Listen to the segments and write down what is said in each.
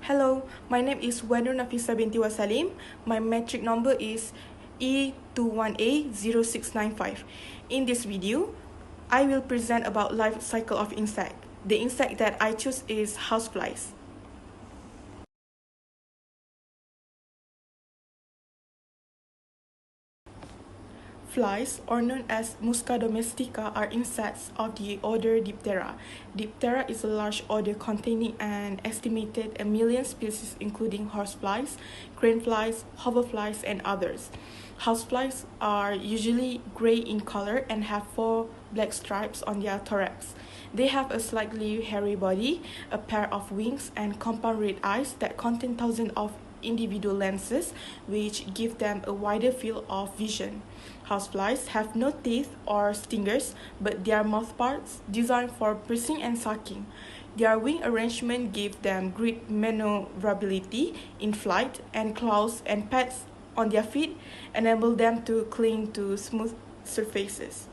Hello, my name is Wanu Nafisa binti Wasalim. My metric number is E21A0695. In this video, I will present about life cycle of insect. The insect that I choose is houseflies. Flies, or known as Musca domestica, are insects of the order Diptera. Diptera is a large order containing an estimated 1 million species, including horseflies, craneflies, hoverflies, and others. Houseflies are usually gray in color and have 4 black stripes on their thorax. They have a slightly hairy body, a pair of wings, and compound red eyes that contain thousands of individual lenses, which give them a wider field of vision. Houseflies have no teeth or stingers, but their mouthparts designed for pressing and sucking. Their wing arrangement gives them great maneuverability in flight, and claws and pads on their feet enable them to cling to smooth surfaces.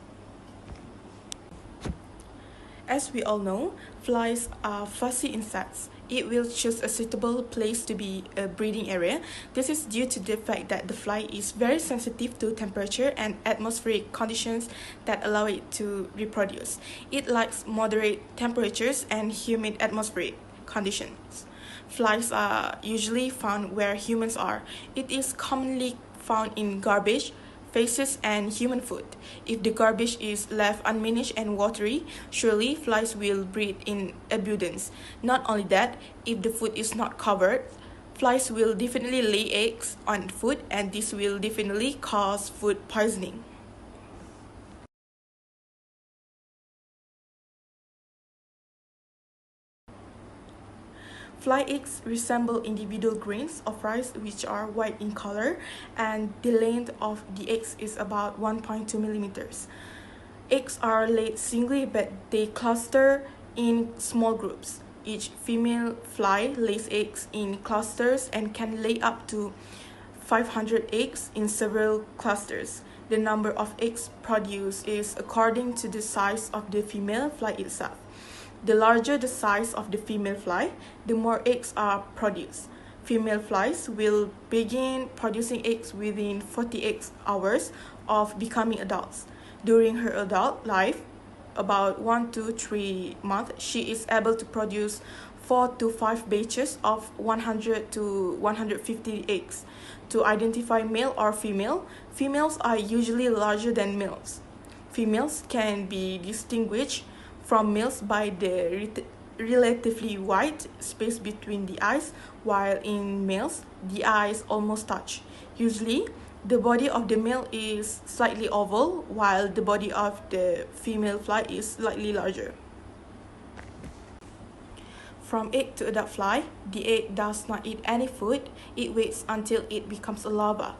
As we all know, flies are fussy insects. It will choose a suitable place to be a breeding area. This is due to the fact that the fly is very sensitive to temperature and atmospheric conditions that allow it to reproduce. It likes moderate temperatures and humid atmospheric conditions. Flies are usually found where humans are. It is commonly found in garbage, faces, and human food. If the garbage is left unmanaged and watery, surely flies will breed in abundance. Not only that, if the food is not covered, flies will definitely lay eggs on food, and this will definitely cause food poisoning. Fly eggs resemble individual grains of rice which are white in color, and the length of the eggs is about 1.2 millimeters. Eggs are laid singly, but they cluster in small groups. Each female fly lays eggs in clusters and can lay up to 500 eggs in several clusters. The number of eggs produced is according to the size of the female fly itself. The larger the size of the female fly, the more eggs are produced. Female flies will begin producing eggs within 48 hours of becoming adults. During her adult life, about 1 to 3 months, she is able to produce 4 to 5 batches of 100 to 150 eggs. To identify male or female, females are usually larger than males. Females can be distinguished from males by the relatively wide space between the eyes, while in males, the eyes almost touch. Usually, the body of the male is slightly oval, while the body of the female fly is slightly larger. From egg to adult fly, the egg does not eat any food. It waits until it becomes a larva.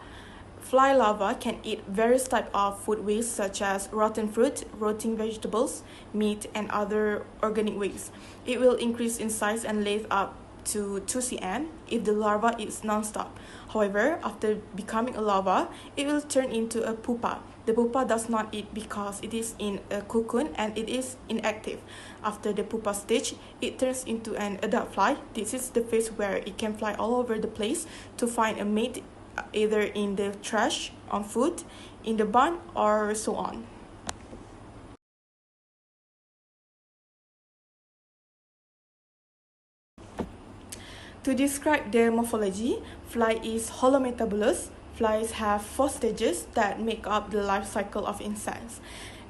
Fly larvae can eat various types of food waste such as rotten fruit, rotting vegetables, meat, and other organic waste. It will increase in size and length up to 2 cm if the larva is non-stop. However, after becoming a larva, it will turn into a pupa. The pupa does not eat because it is in a cocoon and it is inactive. After the pupa stage, it turns into an adult fly. This is the phase where it can fly all over the place to find a mate, either in the trash, on food, in the barn, or so on. To describe their morphology, fly is holometabolous. Flies have 4 stages that make up the life cycle of insects,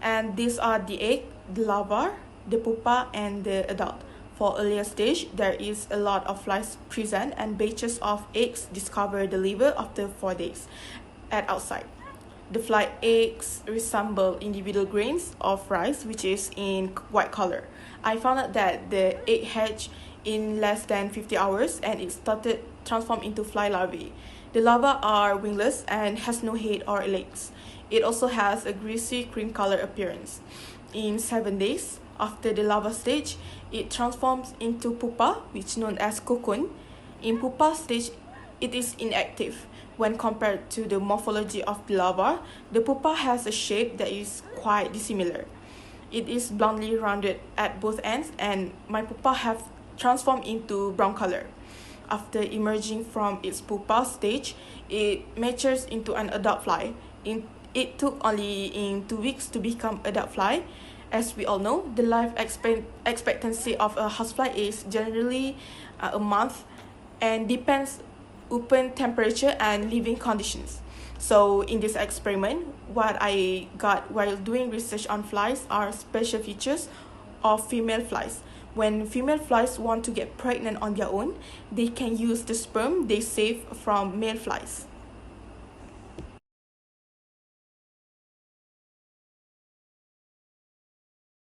and these are the egg, the larva, the pupa, and the adult. For earlier stage, there is a lot of flies present, and batches of eggs discover the liver after 4 days at outside. The fly eggs resemble individual grains of rice, which is in white color. I found out that the egg hatched in less than 50 hours and it started transform into fly larvae. The larvae are wingless and has no head or legs. It also has a greasy cream color appearance. In 7 days after the larva stage, it transforms into pupa, which is known as cocoon. In pupa stage, it is inactive. When compared to the morphology of the larva, the pupa has a shape that is quite dissimilar. It is bluntly rounded at both ends, and my pupa have transformed into brown color. after emerging from its pupa stage, it matures into an adult fly. It took only in 2 weeks to become adult fly. As we all know, the life expectancy of a housefly is generally a month and depends open temperature and living conditions. So in this experiment, what I got while doing research on flies are special features of female flies. When female flies want to get pregnant on their own, they can use the sperm they save from male flies.